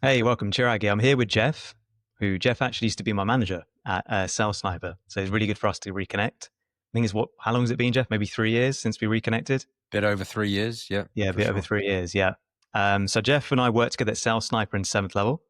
Hey, welcome, Chiragi. I'm here with Jeff, who Jeff actually used to be my manager at Sales Sniper. So it's really good for us to reconnect. I think how long has it been, Jeff? Maybe 3 years since we reconnected? Bit over 3 years, yeah, Yeah, a for bit over sure. 3 years, yeah. So Jeff and I worked together at Sales Sniper in 7th level.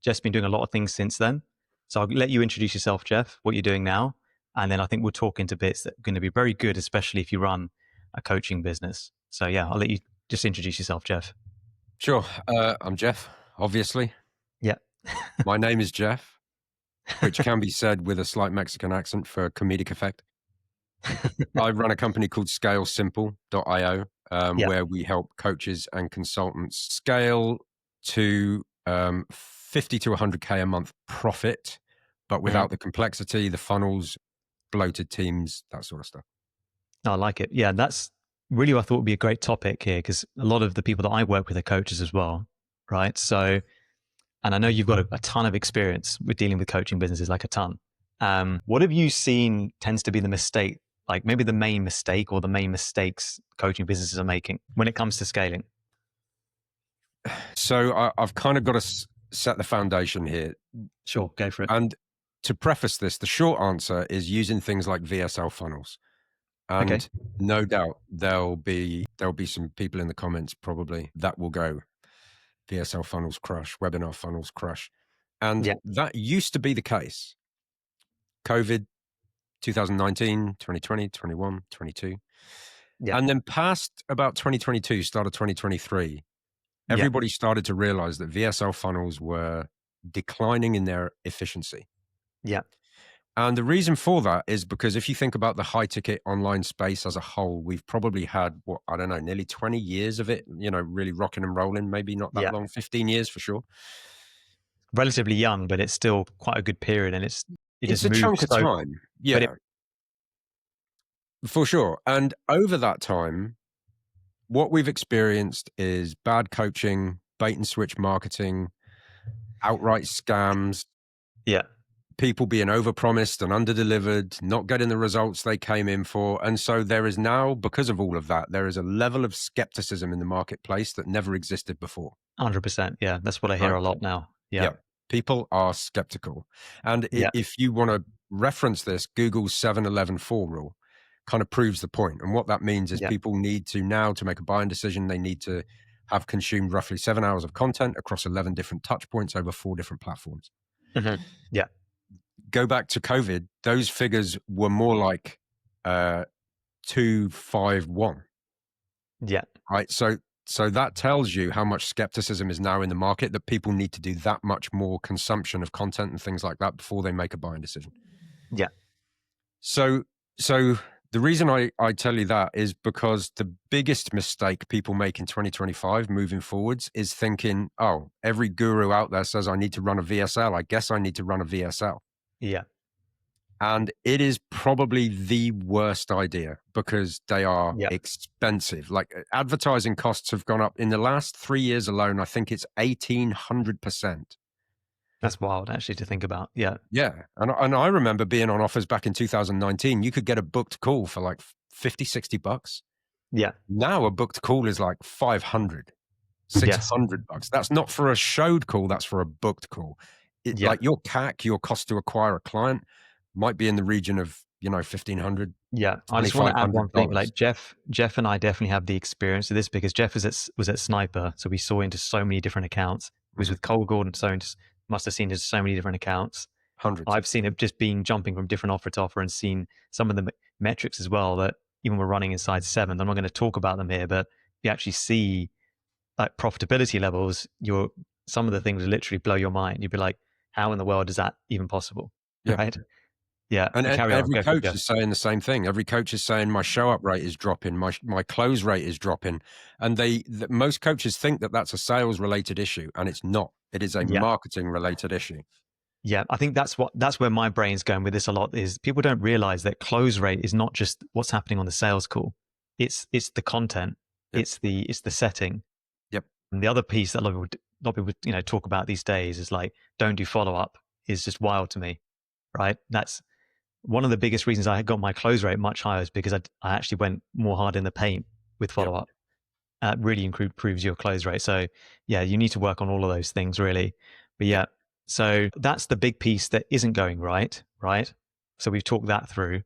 Jeff's been doing a lot of things since then. So I'll let you introduce yourself, Jeff, what you're doing now. And then I think we'll talk into bits that are going to be very good, especially if you run a coaching business. So yeah, I'll let you just introduce yourself, Jeff. Sure. I'm Jeff, obviously. Yeah. My name is Jeff, which can be said with a slight Mexican accent for comedic effect. I run a company called ScaleSimple.io, Yeah. where we help coaches and consultants scale to 50 to 100K a month profit, but Mhm. without the complexity, the funnels, bloated teams, that sort of stuff. I like it. Yeah, that's really what I thought would be a great topic here because a lot of the people that I work with are coaches as well, right? So, and I know you've got a ton of experience with dealing with coaching businesses, like a ton. What have you seen tends to be the mistake, like maybe the main mistake or the main mistakes coaching businesses are making when it comes to scaling? So I've kind of got to set the foundation here. Sure, go for it. And to preface this, the short answer is using things like VSL funnels. Okay. And no doubt there'll be some people in the comments probably that will go VSL funnels crush, webinar funnels crush. And Yeah. that used to be the case. COVID 2019, 2020, 21, 22. Yeah. And then past about 2022, started 2023, Yeah. everybody started to realize that VSL funnels were declining in their efficiency. Yeah. And the reason for that is because if you think about the high ticket online space as a whole, we've probably had, what, I don't know, nearly 20 years of it, really rocking and rolling, maybe not that Yeah. long, 15 years for sure. Relatively young, but it's still quite a good period, and it just It's a moves chunk of so. time. But it. Yeah, for sure. And over that time, what we've experienced is bad coaching, bait and switch marketing, outright scams, Yeah. people being overpromised and underdelivered, not getting the results they came in for. And so there is now, because of all of that, there is a level of skepticism in the marketplace that never existed before. 100%. Yeah, that's what I hear Right? a lot now. Yeah. Yeah. People are skeptical. And Yeah. if you want to reference this, Google's 7-11-4 rule kind of proves the point. And what that means is Yeah. people need to now, to make a buying decision, they need to have consumed roughly 7 hours of content across 11 different touch points over 4 different platforms. Yeah. Go back to COVID, those figures were more like 251, Yeah. right? So that tells you how much skepticism is now in the market, that people need to do that much more consumption of content and things like that before they make a buying decision. Yeah. So so the reason I tell you that is because the biggest mistake people make in 2025 moving forwards is thinking, oh, every guru out there says I need to run a VSL. I guess I need to run a VSL. Yeah. And it is probably the worst idea because they are Yeah. expensive. Like advertising costs have gone up in the last 3 years alone. I think it's 1,800%. That's wild, actually, to think about. Yeah. Yeah. And I remember being on offers back in 2019. You could get a booked call for like 50, $60. Yeah. Now a booked call is like 500, Yes. $600. That's not for a showed call. That's for a booked call. Yeah. Like your CAC, your cost to acquire a client might be in the region of, 1,500, Yeah. I just want to add one thing. $2,500. Like Jeff and I definitely have the experience of this because Jeff was at Sniper. So we saw into so many different accounts. He was Mhm. with Cole Gordon, so must have seen into so many different accounts. Hundreds. I've seen it just being jumping from different offer to offer and seen some of the metrics as well that even we're running inside 7th. I'm not going to talk about them here, but you actually see like profitability levels, some of the things literally blow your mind. You'd be like, how in the world is that even possible? Yeah. Right? Yeah. And Carry on. every Go for it, coach Jeff. is saying the same thing. Every coach is saying my show up rate is dropping, my close rate is dropping, and most coaches think that that's a sales related issue, and it's not. It is a Yeah. marketing related issue. Yeah. I think that's where my brain's going with this a lot is people don't realize that close rate is not just what's happening on the sales call. It's the content. Yep. It's the setting. Yep. And the other piece that a lot of people, talk about these days is like, don't do follow up is just wild to me, right? That's one of the biggest reasons I got my close rate much higher is because I actually went more hard in the paint with Yep. follow up. really improves your close rate. So yeah, you need to work on all of those things really. But yeah, so that's the big piece that isn't going right, right? So we've talked that through,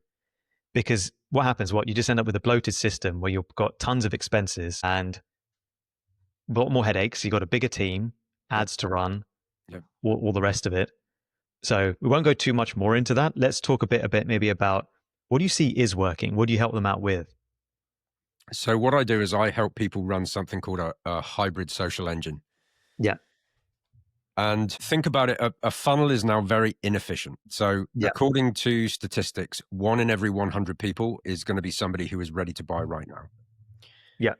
because what happens, you just end up with a bloated system where you've got tons of expenses and a lot more headaches. You've got a bigger team, Yep. ads to run, Yep. all the rest of it. So we won't go too much more into that. Let's talk a bit maybe about what do you see is working? What do you help them out with? So what I do is I help people run something called a hybrid social engine. Yeah. And think about it, a funnel is now very inefficient. So Yeah. according to statistics, 1 in every 100 people is going to be somebody who is ready to buy right now. Yeah.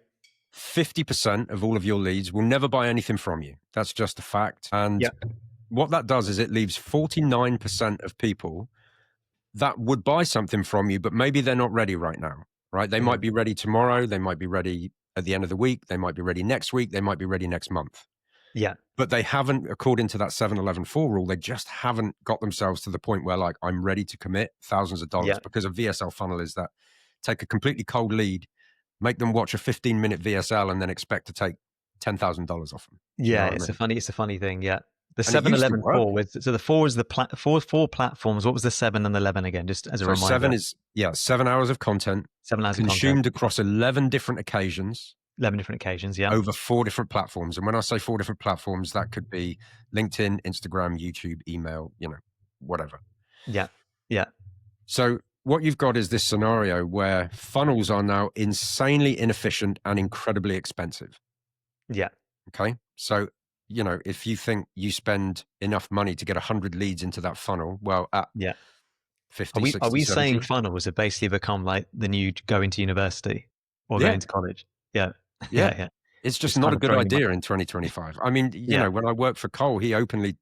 50% of all of your leads will never buy anything from you. That's just a fact. And Yeah. what that does is it leaves 49% of people that would buy something from you, but maybe they're not ready right now, right? They might be ready tomorrow. They might be ready at the end of the week. They might be ready next week. They might be ready next month. Yeah. But they haven't, according to that 7-11-4 rule, they just haven't got themselves to the point where, like, I'm ready to commit thousands of dollars. Yeah. Because a VSL funnel is that take a completely cold lead, make them watch a 15-minute VSL, and then expect to take $10,000 off them. Yeah, it's a funny thing. Yeah, the And it used to 7-11-4 work. so the 4 is the four platforms. What was the 7 and 11 again? Just as a So reminder. 7 is 7 hours of content 7 hours of consumed content, across 11 different occasions, 11 different occasions. Yeah, over 4 different platforms. And when I say 4 different platforms, that could be LinkedIn, Instagram, YouTube, email, whatever. yeah, yeah, So what you've got is this scenario where funnels are now insanely inefficient and incredibly expensive. yeah. Okay. So, if you think you spend enough money to get 100 leads into that funnel, well, at Yeah. 50, Are we 60, 70, saying funnels have basically become like the new going to university or Yeah. going to college? Yeah, Yeah. yeah. It's just It's not kind a of good throwing them idea up. in 2025. I mean, Yeah. when I worked for Cole, he openly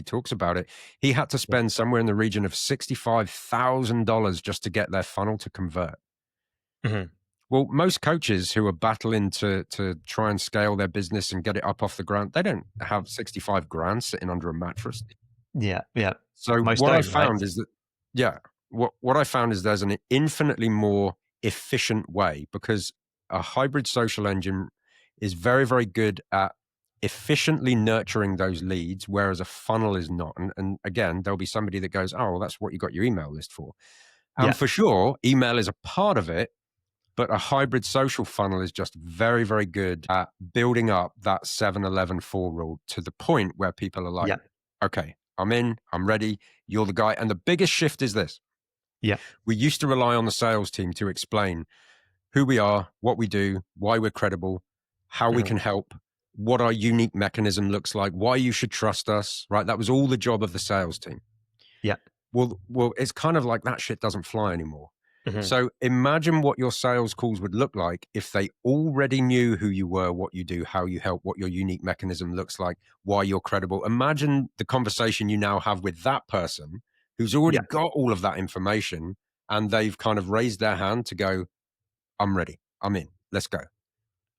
talks about it. He had to spend somewhere in the region of $65,000 just to get their funnel to convert. Mhm. Well, most coaches who are battling to try and scale their business and get it up off the ground, they don't have 65 grand sitting under a mattress. Yeah, yeah. So Most what I don't, right? found is that, what I found is there's an infinitely more efficient way, because a hybrid social engine is very, very good at efficiently nurturing those leads, whereas a funnel is not. And again, there'll be somebody that goes, oh, well, that's what you got your email list for. And Yeah. for sure, email is a part of it, but a hybrid social funnel is just very, very good at building up that 7-11-4 rule to the point where people are like, Yeah. okay, I'm in, I'm ready, you're the guy. And the biggest shift is this. Yeah. We used to rely on the sales team to explain who we are, what we do, why we're credible, how we Mhm. can help, what our unique mechanism looks like, why you should trust us, right? That was all the job of the sales team. Yeah. Well, it's kind of like that shit doesn't fly anymore. Mhm. So imagine what your sales calls would look like if they already knew who you were, what you do, how you help, what your unique mechanism looks like, why you're credible. Imagine the conversation you now have with that person who's already Yeah. got all of that information, and they've kind of raised their hand to go, I'm ready, I'm in, let's go.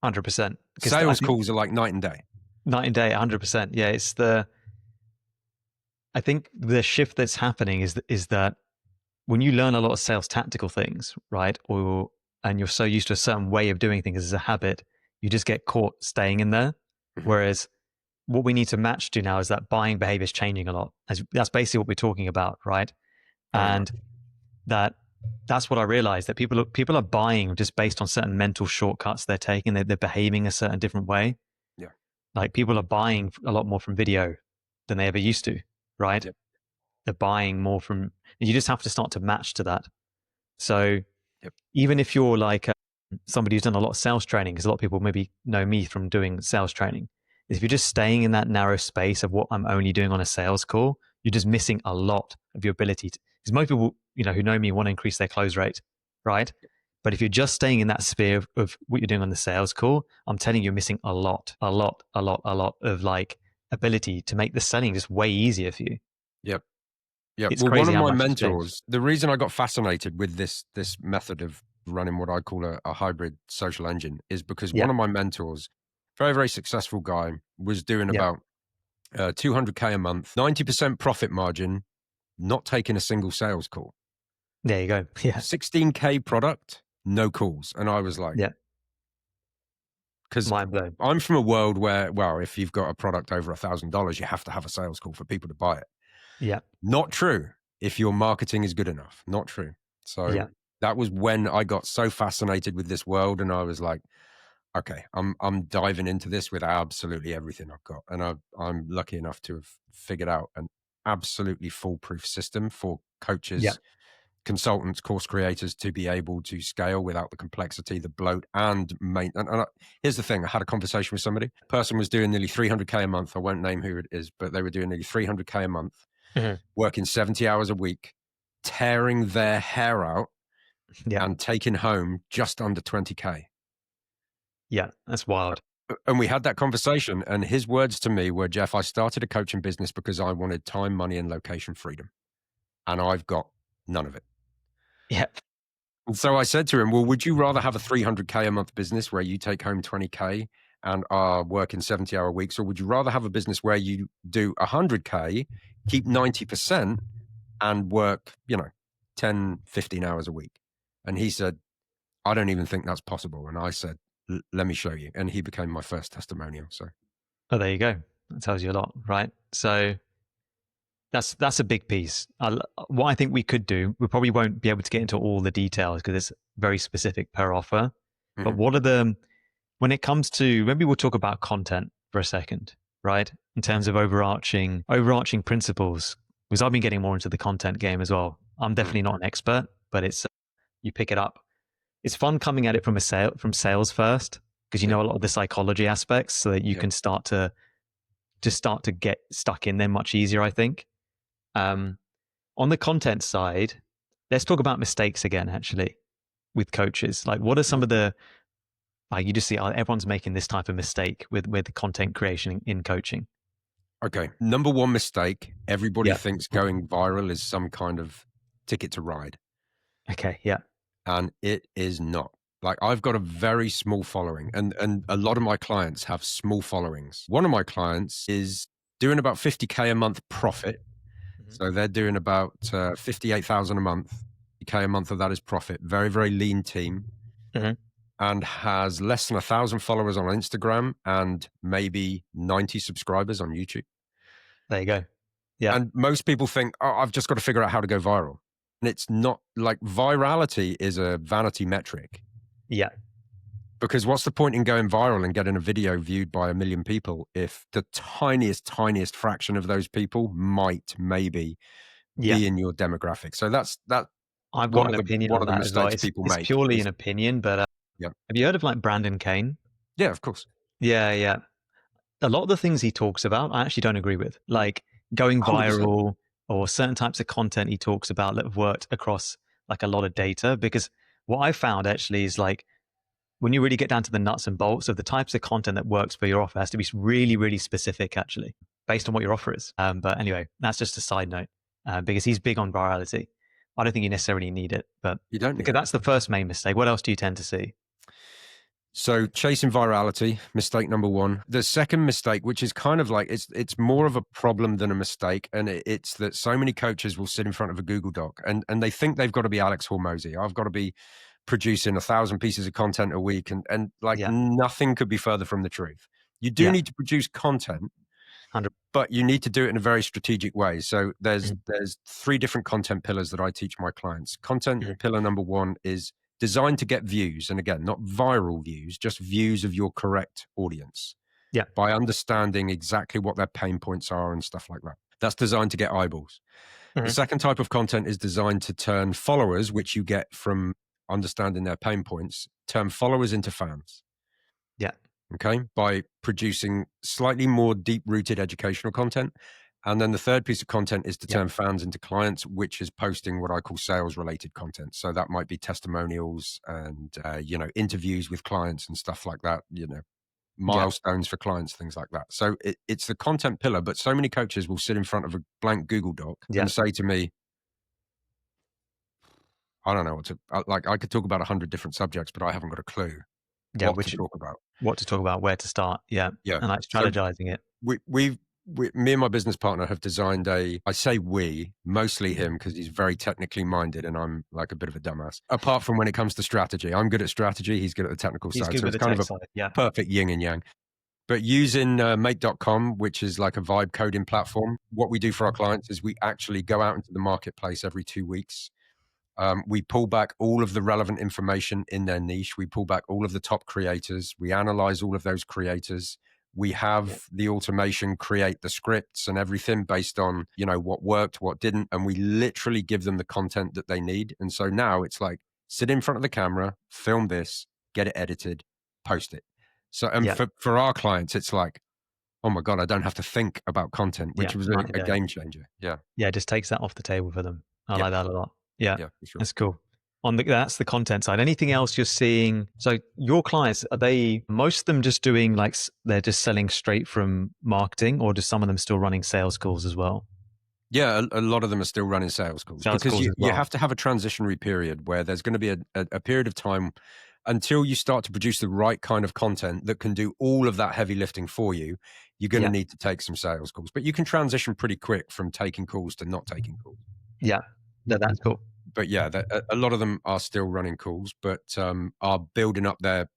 100%. Sales calls are like night and day. Night and day, 100%. Yeah, I think the shift that's happening is that when you learn a lot of sales tactical things, right, and you're so used to a certain way of doing things as a habit, you just get caught staying in there. Mhm. Whereas what we need to match to now is that buying behavior is changing a lot. That's basically what we're talking about, right? Very And that's what I realized, that people are buying just based on certain mental shortcuts they're taking. They're behaving a certain different way. Yeah. Like people are buying a lot more from video than they ever used to, right? Yep. They're buying more from, you just have to start to match to that. So Yep. even if you're like somebody who's done a lot of sales training, because a lot of people maybe know me from doing sales training, is if you're just staying in that narrow space of what I'm only doing on a sales call, you're just missing a lot of your ability to, because most people, who know me want to increase their close rate, right? But if you're just staying in that sphere of what you're doing on the sales call, I'm telling you, you're missing a lot of like ability to make the selling just way easier for you. Yep. Yeah. It's Well, one crazy of how my much it's changed. mentors, the reason I got fascinated with this method of running what I call a hybrid social engine is because Yeah. one of my mentors, very, very successful guy, was doing Yeah. about 200K a month, 90% profit margin, not taking a single sales call. There you go. Yeah. 16K product, no calls. And I was like, Yeah. Because Mind blown. I'm from a world where, well, if you've got a product over $1,000, you have to have a sales call for people to buy it. Yeah. Not true if your marketing is good enough. Not true. So Yeah. that was when I got so fascinated with this world, and I was like, okay, I'm diving into this with absolutely everything I've got. And I'm lucky enough to have figured out an absolutely foolproof system for coaches, Yeah. consultants, course creators to be able to scale without the complexity, the bloat, and here's the thing. I had a conversation with somebody. Person was doing nearly 300K a month. I won't name who it is, but they were doing nearly 300K a month, working 70 hours a week, tearing their hair out, Yeah. and taking home just under 20K. Yeah. That's wild. And we had that conversation, and his words to me were, Jeff, I started a coaching business because I wanted time, money, and location freedom. And I've got none of it. Yeah. And so I said to him, well, would you rather have a 300K a month business where you take home 20K and are working 70-hour weeks? Or would you rather have a business where you do 100K, keep 90% and work, 10, 15 hours a week? And he said, I don't even think that's possible. And I said, let me show you. And he became my first testimonial. So, Oh, there you go. That tells you a lot, right? So that's a big piece. What I think we could do, we probably won't be able to get into all the details because it's very specific per offer. But what are when it comes to, maybe we'll talk about content for a second, right? In terms of overarching principles, because I've been getting more into the content game as well. I'm definitely not an expert, but it's, you pick it up. It's fun coming at it from sales first, because you know a lot of the psychology aspects, so that you can start to get stuck in there much easier, I think. On the content side, let's talk about mistakes again, actually, with coaches. Like, what are some of the, like, you just see everyone's making this type of mistake with the content creation in coaching? Okay. Number one mistake, everybody thinks going viral is some kind of ticket to ride. Okay. Yeah. And it is not. Like, I've got a very small following, and a lot of my clients have small followings. One of my clients is doing about 50K a month profit. So they're doing about 58,000 a month. 50K a month of that is profit. Very, very lean team. And has less than 1,000 followers on Instagram and maybe 90 subscribers on YouTube. There you go. Yeah. And most people think, oh, I've just got to figure out how to go viral. And it's not. Like, virality is a vanity metric. Yeah. Because what's the point in going viral and getting a video viewed by 1 million people if the tiniest fraction of those people might maybe be in your demographic? So that's I've got an opinion on the that as well. mistakes people make. It's purely an opinion, but have you heard of like Brandon Kane? Yeah, of course. Yeah. A lot of the things he talks about, I actually don't agree with. Like going 100%. viral or certain types of content he talks about that have worked across like a lot of data. Because what I found actually is, like, when you really get down to the nuts and bolts of the types of content that works for your offer, has to be really, really specific, actually, based on what your offer is. But anyway, that's just a side note, because he's big on virality. I don't think you necessarily need it, but you don't, because that's the first main mistake. What else do you tend to see? So chasing virality, mistake number one. The second mistake, which is kind of like, it's more of a problem than a mistake. And it's that so many coaches will sit in front of a Google Doc and they think they've got to be Alex Hormozi. I've got to be producing 1,000 pieces of content a week. And nothing could be further from the truth. You do need to produce content, 100%. but you need to do it in a very strategic way. So there's 3 different content pillars that I teach my clients. Content pillar number 1 is designed to get views. And again, not viral views, just views of your correct audience. Yeah. By understanding exactly what their pain points are and stuff like that. That's designed to get eyeballs. The second type of content is designed to turn followers, which you get from understanding their pain points, turn followers into fans. Yeah. Okay. By producing slightly more deep-rooted educational content. And then the third piece of content is to turn fans into clients, which is posting what I call sales-related content. So that might be testimonials and, interviews with clients and stuff like that, milestones for clients, things like that. So it's the content pillar, but so many coaches will sit in front of a blank Google Doc and say to me, I don't know what to, I could talk about 100 different subjects, but I haven't got a clue what to talk about. What to talk about, where to start. Yeah. Yeah. And like strategizing it. me and my business partner have designed I say we, mostly him, because he's very technically minded and I'm like a bit of a dumbass. Apart from when it comes to strategy, I'm good at strategy, he's good at the technical He's side. good So with it's the kind of tech a side. Yeah. perfect yin and yang. But using make.com, which is like a vibe coding platform, what we do for our clients is we actually go out into the marketplace every 2 weeks. We pull back all of the relevant information in their niche. We pull back all of the top creators. We analyze all of those creators. We have the automation create the scripts and everything based on, what worked, what didn't. And we literally give them the content that they need. And so now it's like, sit in front of the camera, film this, get it edited, post it. So, and for our clients, it's like, oh my God, I don't have to think about content, which was a game changer. Yeah. Yeah. It just takes that off the table for them. I like that a lot. Yeah. Yeah, for sure. That's cool. That's the content side. Anything else you're seeing? So your clients, are they, most of them just doing like, they're just selling straight from marketing, or do some of them still running sales calls as well? Yeah, a lot of them are still running sales calls because you have to have a transitionary period where there's going to be a period of time until you start to produce the right kind of content that can do all of that heavy lifting for you. You're going to need to take some sales calls, but you can transition pretty quick from taking calls to not taking calls. Yeah, that's cool. But yeah, a lot of them are still running calls, but are building up their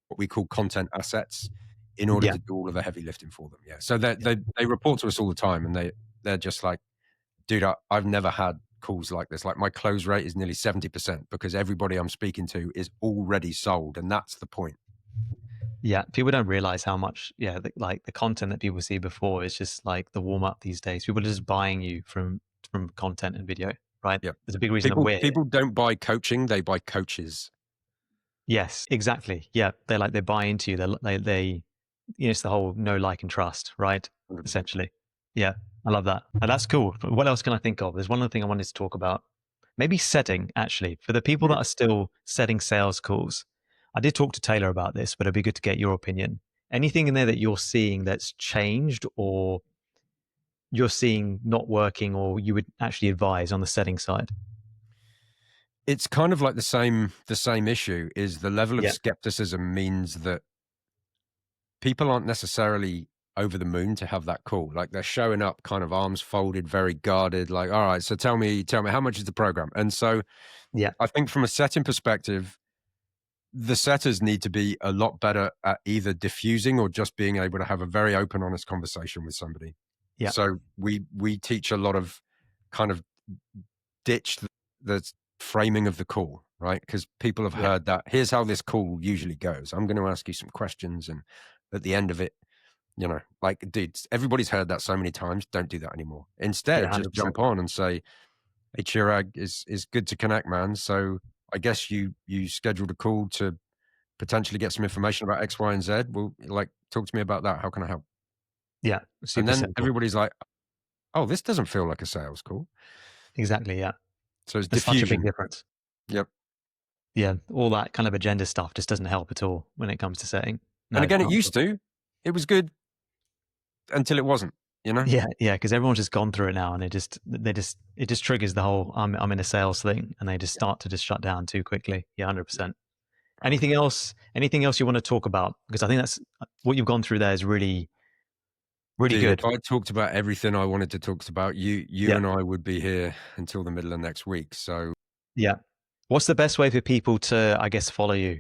what we call content assets in order to do all of the heavy lifting for them. Yeah, so they report to us all the time, and they're just like, dude, I've never had calls like this. Like my close rate is nearly 70% because everybody I'm speaking to is already sold, and that's the point. Yeah, people don't realize how much, like the content that people see before is just like the warm up these days. People are just buying you from content and video, right? Yeah, there's a big reason people don't buy coaching; they buy coaches. Yes, exactly. Yeah, they buy into you. They it's the whole know, like, and trust, right? 100%. Essentially. Yeah, I love that. And that's cool. What else can I think of? There's one other thing I wanted to talk about. Maybe setting, actually, for the people that are still setting sales calls. I did talk to Taylor about this, but it'd be good to get your opinion. Anything in there that you're seeing that's changed, or you're seeing not working, or you would actually advise on the setting side? It's kind of like the same issue is the level of skepticism means that people aren't necessarily over the moon to have that call. Like they're showing up kind of arms folded, very guarded, like, all right, so tell me how much is the program? And so I think from a setting perspective, the setters need to be a lot better at either diffusing or just being able to have a very open, honest conversation with somebody. Yeah. So we teach a lot of kind of ditch the framing of the call, right? Because people have heard that here's how this call usually goes. I'm going to ask you some questions, and at the end of it, like, dude, everybody's heard that so many times. Don't do that anymore. Instead, just jump on and say, hey, Chirag, is good to connect, man. So I guess you scheduled a call to potentially get some information about X, Y, and Z. Well, like, talk to me about that. How can I help? Yeah. And then everybody's like, oh, this doesn't feel like a sales call. Exactly. Yeah. So it's diffusion. Such a big difference. Yep. Yeah. All that kind of agenda stuff just doesn't help at all when it comes to setting. No, and again, it used to. It was good until it wasn't. Yeah, because everyone's just gone through it now, and it just triggers the whole I'm in a sales thing, and they just start to just shut down too quickly. Yeah, 100%. Anything else you want to talk about? Because I think that's what you've gone through there is really, really good. If I talked about everything I wanted to talk about, you and I would be here until the middle of next week. So yeah, what's the best way for people to, I guess, follow you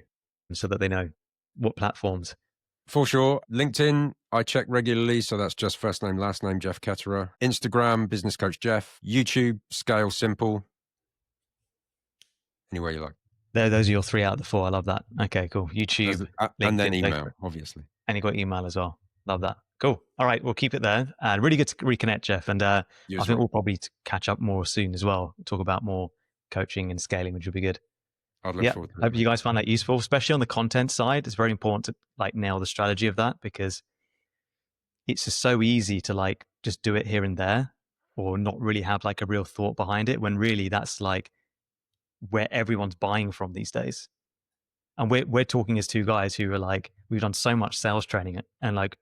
so that they know what platforms? For sure. LinkedIn, I check regularly. So that's just first name, last name, Jeff Ketterer. Instagram, Business Coach Jeff. YouTube, Scale Simple. Anywhere you like. Those are your 3 out of the 4. I love that. Okay, cool. YouTube. LinkedIn, and then email, obviously. And you got email as well. Love that. Cool. All right, we'll keep it there. And really good to reconnect, Jeff. And I think we'll probably catch up more soon as well. Talk about more coaching and scaling, which will be good. I'd look forward to it. Hope you guys find that useful, especially on the content side. It's very important to nail the strategy of that, because it's just so easy to just do it here and there, or not really have a real thought behind it, when really that's where everyone's buying from these days. And we're talking as 2 guys who are we've done so much sales training, and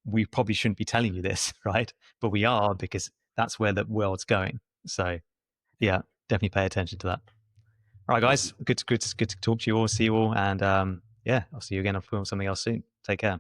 we probably shouldn't be telling you this, right? But we are, because that's where the world's going. So yeah, definitely pay attention to that. All right, guys, good to talk to you all, see you all. And I'll see you again on something else soon. Take care.